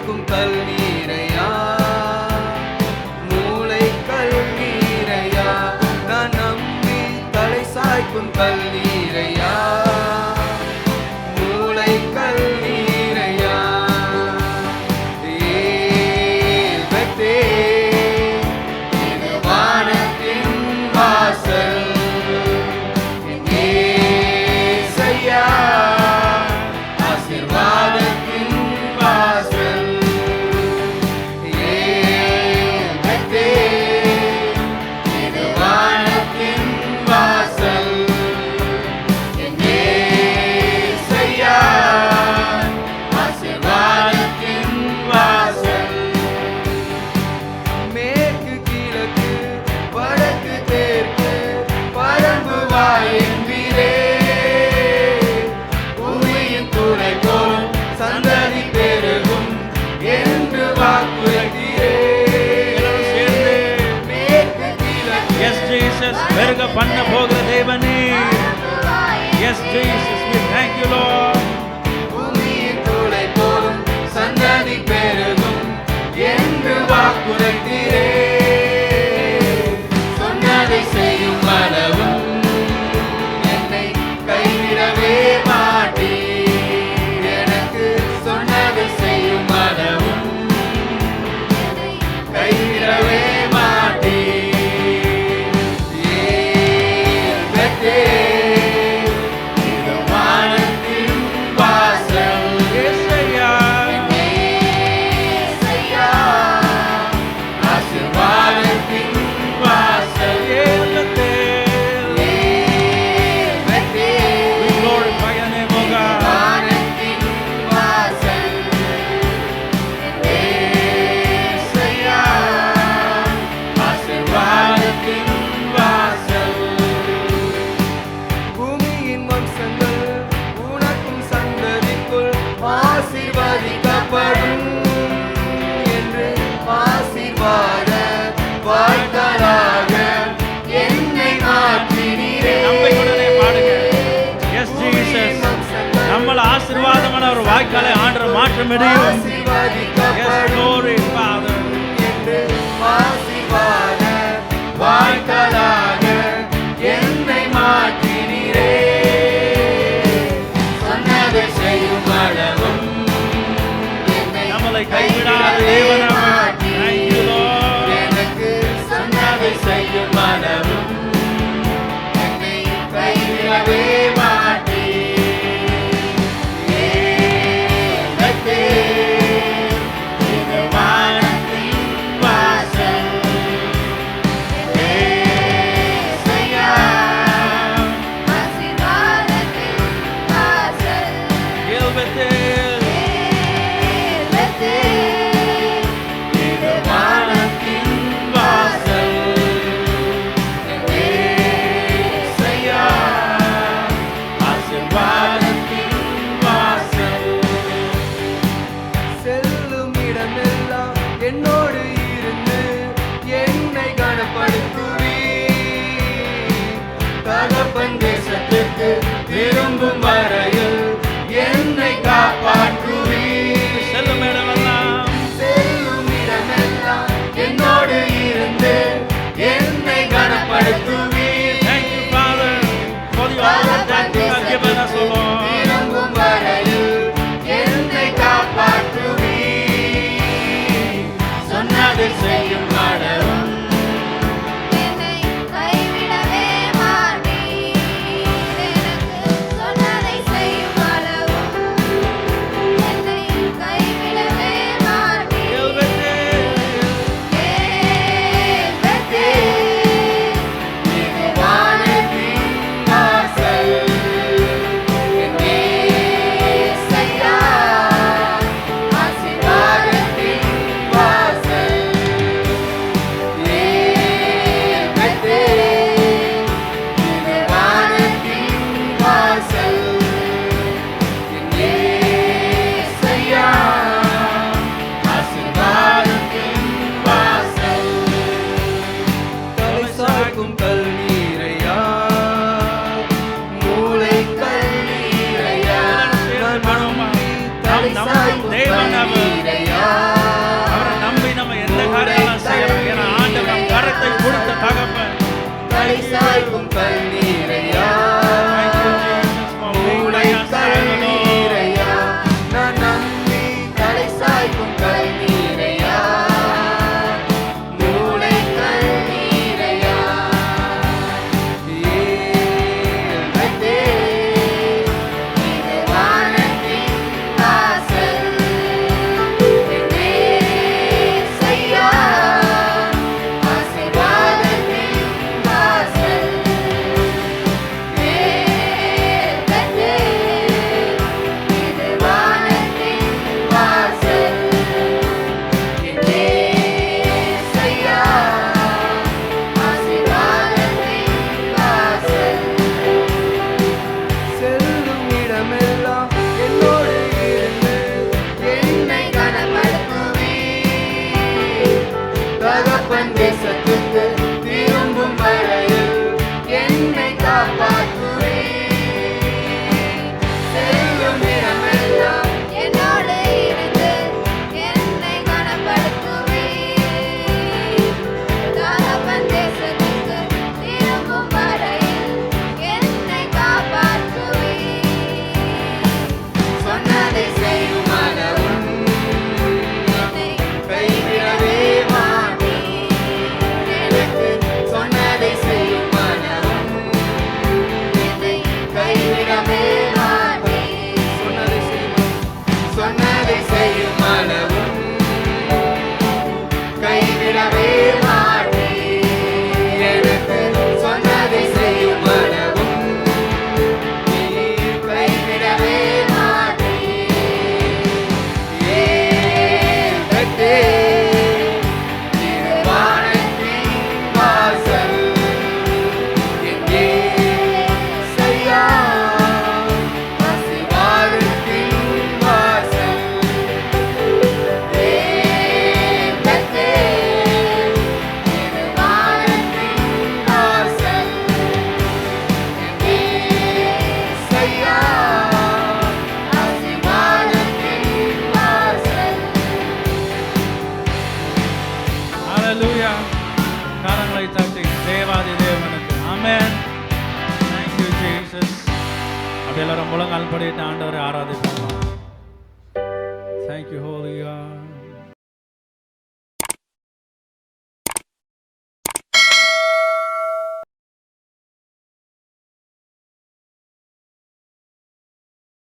சாய்க்கும் கல்நீரையா, மூளை கல்நீரையா, நான் நம்பி தலை சாய்க்கும் கல்நீரையா, மூளை கல்நீரையா. ஏல்பத்தே இது வானத்தின் வாசல், ஏசையா ஆசீர்வாதத்தின் வாசல். ஏல்பத்தே இது வானத்தின் வாசல், ஏசையா ஆசீர்வாதத்தின் வாசல். மேற்கு கிழக்கு வடக்கு தெற்கு பரம்புவாய் என்பீரே, பூமியின் துளை போல் சந்ததி பெருகும் என்று வாக்குறுத்தீரே. மேற்கு கிழக்கு எஸ் ஜீசஸ் பெருக பண்ண போகிற தேவனே. S Jesus we thank you Lord. பூமியின் துளை போலும் சந்ததி பெருகும் என்று வாக்குறுத்தீரே. சொன்னதை செய்யும் அளவும் என்னை கைவிடவே மாட்டீர். எனக்கு சொன்னதை செய்யும் அளவும் கைவிடவே மாட்டீர். ஏல்பத்தே இது வானத்தின் வாசல், ஏசையா ஏசையா ஆசீர்வாதத்தின் வாசல். ஏலத்தே ஏல்பத்தே we glorify your name O God. வானத்தின் வாசல், ஏசையா ஆசீர்வாதத்தின் வாசல். பூமியின் வம்சங்கள் உனக்கும் சந்ததிக்குள் ஆசீர்வதிக்கப்படும் என்று ஆசீர்வாத வாய்க்காலாக என்னை மாற்றினீரே. நம்பிக்கையுடனே பாடுங்க. எஸ் ஜீசஸ் நம்மள ஆசீர்வாதமான ஒரு வாய்க்காலை ஆண்டவர் மாற்ற முடியும். எஸ் ஆசீர்வதிக்கப்படும் glory Father. என்று ஆசீர்வாத வாய்க்காலாக என்னை மாற்றினீரே. சொன்னதை செய்யும் அளவும் என்னை நம்மளை கைவிடாத தேவன் அவர். Thank you Lord. எனக்கு சொன்னதை செய்யும் அளவும் என்னை கைவிடவே மாட்டீர். ஏல்பத்தே இது வானத்தின் வாசல், ஏசையா ஆசீர்வாதத்தின் வாசல். ஏல்பத்தேல் ஏல்பத்தே இது வானத்தின் வாசல், ஏசையா ஆசீர்வாதத்தின் வாசல். செல்லும் இடமெல்லாம் என்னோடு இருந்து என்னை கனப்படுத்துவீர். தகப்பன் தேசத்துக்கு திரும்பும் வரையில் என்னை காப்பாற்றுவீர். செல்லும் இடமெல்லாம் செல்லும் இடமெல்லாம் என்னோடு இருந்து என்னை கனப்படுத்துவீர். Thank you Father for the honor that you have given us O Lord. திரும்பும் வரையில் என்னை காப்பாற்றுவீர். சொன்னதை செய்யும் அளவும் என்னை கைவிடவே மாட்டீர். எனக்கு சொன்னதை செய்யும் அளவும் என்னை கைவிடவே மாட்டீர். ஏல்பத்தேல் ஏல்பத்தே இது வானத்தின் வாசல், ஏசையா ஆசீர்வாதத்தின் வாசல். ஏல்பத்தே இது வானத்தின் வாசல், ஏசையா ஆசீர்வாதத்தின் வாசல். தலை சாய்க்கும் கல்நீரையா, மூளை கல்நீரையா, நான் நம்பி தலை சாய்க்கும் கல்நீரையா, சொன்னதை செய்யும் அளவும் கைவிடவே மாட்டீர். எனக்கு சொன்னதை செய்யும் அளவும் நீர் கைவிடவே மாட்டீர். ஏன் பெற்றேன் இது வானத்தின் வாசல். என் இயேசையா ஆசீர்வாதத்தின் வாசல். ஏன் பெற்றேன் இது வானத்தின் வாசல். என் இயேசையா ஆசீர்வாதத்தின் வாசல். ஹalleluya. கரங்களை தட்டி தேவாதி தேவனுக்கு ஆமென். Thank you Jesus. அப்படி எல்லாரும் முழங்கால் படிட்டு ஆண்டவரை ஆராதிப்போம். Thank you Holy God.